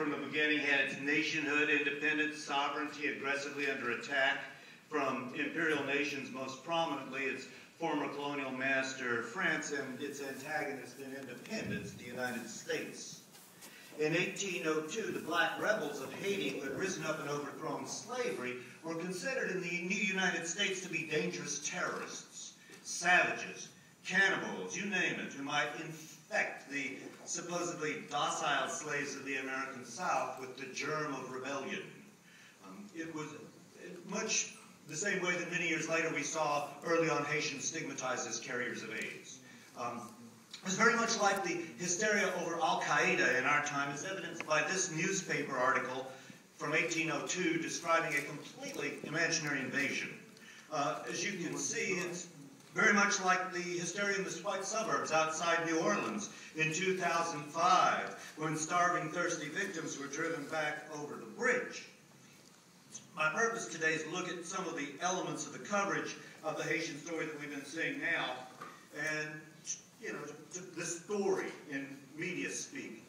from the beginning had its nationhood, independence, sovereignty aggressively under attack from imperial nations, most prominently its former colonial master, France, and its antagonist in independence, the United States. In 1802, the black rebels of Haiti, who had risen up and overthrown slavery, were considered in the new United States to be dangerous terrorists, savages, cannibals, you name it, who might infect the supposedly docile slaves of the American South with the germ of rebellion. It was much the same way that many years later we saw early on Haitians stigmatized as carriers of AIDS. It was very much like the hysteria over Al-Qaeda in our time, as evidenced by this newspaper article from 1802 describing a completely imaginary invasion. As you can see, it's very much like the hysteria in the white suburbs outside New Orleans in 2005, when starving, thirsty victims were driven back over the bridge. My purpose today is to look at some of the elements of the coverage of the Haitian story that we've been seeing now, and the story in media speak.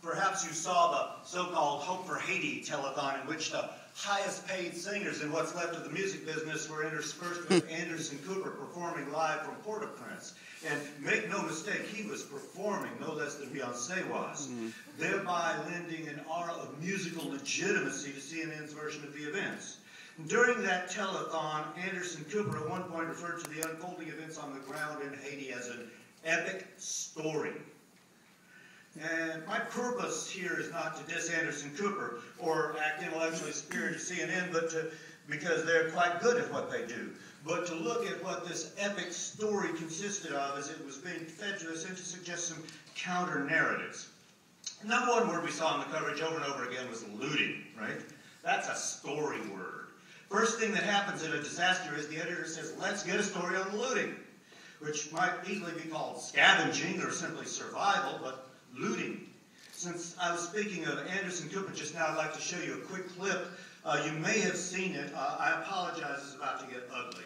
Perhaps you saw the so-called Hope for Haiti telethon, in which the highest paid singers in what's left of the music business were interspersed with Anderson Cooper performing live from Port-au-Prince. And make no mistake, he was performing no less than Beyonce was, thereby lending an aura of musical legitimacy to CNN's version of the events. During that telethon, Anderson Cooper at one point referred to the unfolding events on the ground in Haiti as an epic story. And my purpose here is not to diss Anderson Cooper or act intellectually superior to CNN, but because they're quite good at what they do, but to look at what this epic story consisted of as it was being fed to us and to suggest some counter-narratives. Number one word we saw in the coverage over and over again was looting, right? That's a story word. First thing that happens in a disaster is the editor says, let's get a story on looting, which might easily be called scavenging or simply survival, but looting. Since I was speaking of Anderson Cooper just now, I'd like to show you a quick clip. You may have seen it. I apologize, it's about to get ugly.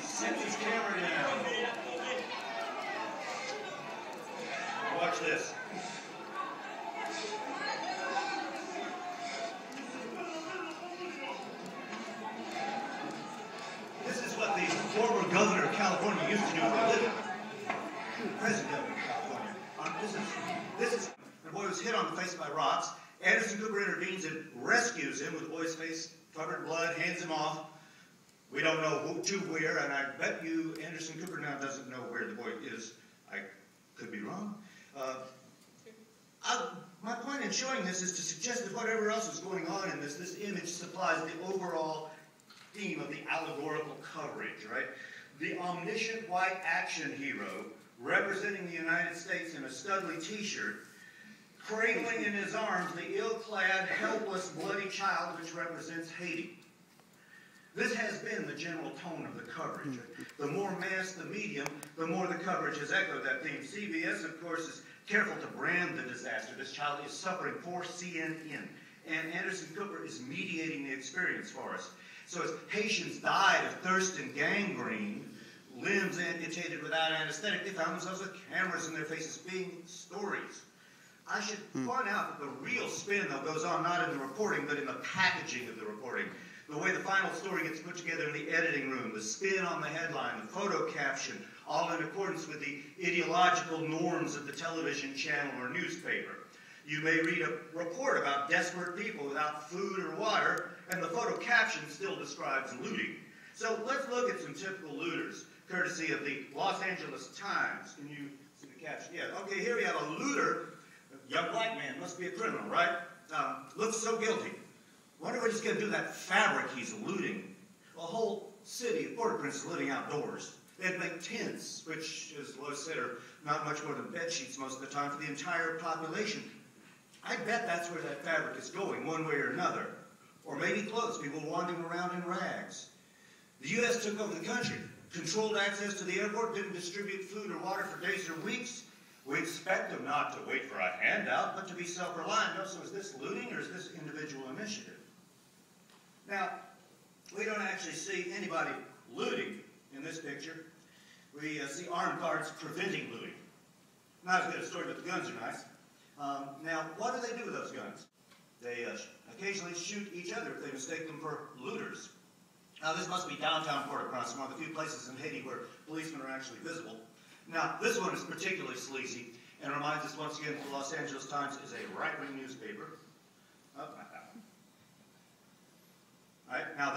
Set this camera down. Watch this. This is what the former governor of California used to do for a living. Present governor of California. This is the boy was hit on the face by rocks. Anderson Cooper intervenes and rescues him with the boy's face covered in blood, hands him off. We don't know who to where, and I bet you Anderson Cooper now doesn't know where the boy is. I could be wrong. My point in showing this is to suggest that whatever else is going on in this image supplies the overall theme of the allegorical coverage, right? The omniscient white action hero representing the United States in a Studley t-shirt, cradling in his arms the ill-clad, helpless, bloody child which represents Haiti. This has been the general tone of the coverage. The more mass the medium, the more the coverage has echoed that theme. CBS, of course, is careful to brand the disaster. This child is suffering for CNN. And Anderson Cooper is mediating the experience for us. So as Haitians died of thirst and gangrene, limbs amputated without anesthetic, they found themselves with cameras in their faces being stories. I should point out that the real spin, though, goes on not in the reporting, but in the packaging of the reporting. The way the final story gets put together in the editing room, the spin on the headline, the photo caption, all in accordance with the ideological norms of the television channel or newspaper. You may read a report about desperate people without food or water, and the photo caption still describes looting. So let's look at some typical looters, courtesy of the Los Angeles Times. Can you see the caption? Yeah, okay, here we have a looter. A young black man, must be a criminal, right? Looks so guilty. Wonder what he's going to do with that fabric he's looting. Well, a whole city of Port-au-Prince is living outdoors. They'd make tents, which, as Lois said, are not much more than bed sheets most of the time for the entire population. I bet that's where that fabric is going, one way or another. Or maybe clothes, people wandering around in rags. The U.S. took over the country, controlled access to the airport, didn't distribute food or water for days or weeks. We expect them not to wait for a handout, but to be self-reliant. No, so is this looting or is this individual initiative? Now, we don't actually see anybody looting in this picture. We see armed guards preventing looting. Not as good a story, but the guns are nice. Now, what do they do with those guns? They occasionally shoot each other if they mistake them for looters. Now, this must be downtown Port-au-Prince, one of the few places in Haiti where policemen are actually visible. Now, this one is particularly sleazy and reminds us once again that the Los Angeles Times is a right-wing newspaper. Oh, not that one. All right, now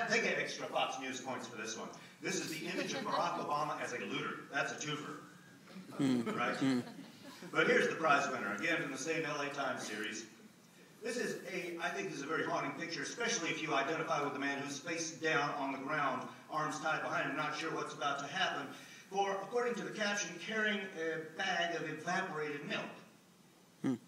they get extra Fox News points for this one. This is the image of Barack Obama as a looter. That's a twofer, right? But here's the prize winner, again from the same LA Times series. This is I think this is a very haunting picture, especially if you identify with the man who's face down on the ground, arms tied behind him, not sure what's about to happen, for, according to the caption, carrying a bag of evaporated milk.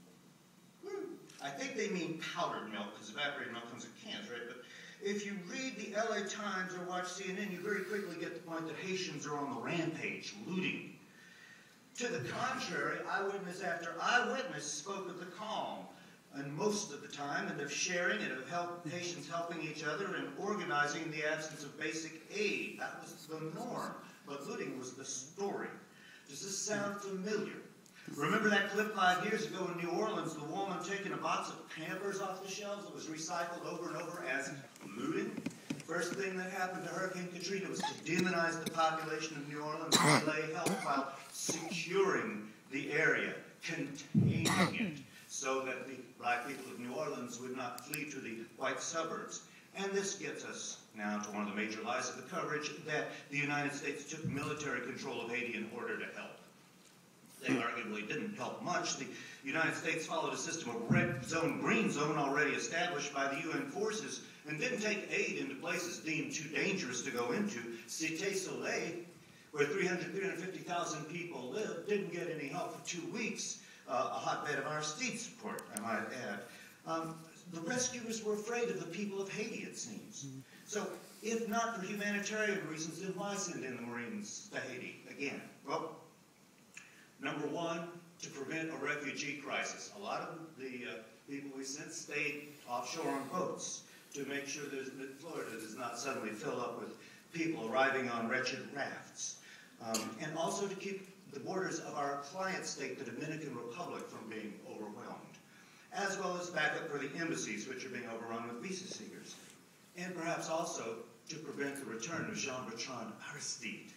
I think they mean powdered milk, because evaporated milk comes in cans, right? But if you read the LA Times or watch CNN, you very quickly get the point that Haitians are on the rampage, looting. To the contrary, eyewitness after eyewitness spoke of the calm, and most of the time, and of sharing and of Haitians helping each other and organizing in the absence of basic aid. That was the norm, but looting was the story. Does this sound familiar? Remember that clip 5 years ago in New Orleans, the woman taking a box of Pampers off the shelves that was recycled over and over as looting? First thing that happened to Hurricane Katrina was to demonize the population of New Orleans and delay help while securing the area, containing it, so that the black people of New Orleans would not flee to the white suburbs. And this gets us now to one of the major lies of the coverage, that the United States took military control of Haiti in order to help. They arguably didn't help much. The United States followed a system of red zone, green zone already established by the UN forces and didn't take aid into places deemed too dangerous to go into. Cité Soleil, where 350,000 people live, didn't get any help for 2 weeks. A hotbed of Aristide support, I might add. The rescuers were afraid of the people of Haiti, it seems. So, if not for humanitarian reasons, then why send in the Marines to Haiti again? Well, number one, to prevent a refugee crisis. A lot of the people we sent stayed offshore on boats to make sure that Florida does not suddenly fill up with people arriving on wretched rafts. And also to keep the borders of our client state, the Dominican Republic, from being overwhelmed, as well as backup for the embassies, which are being overrun with visa seekers, and perhaps also to prevent the return of Jean-Bertrand Aristide.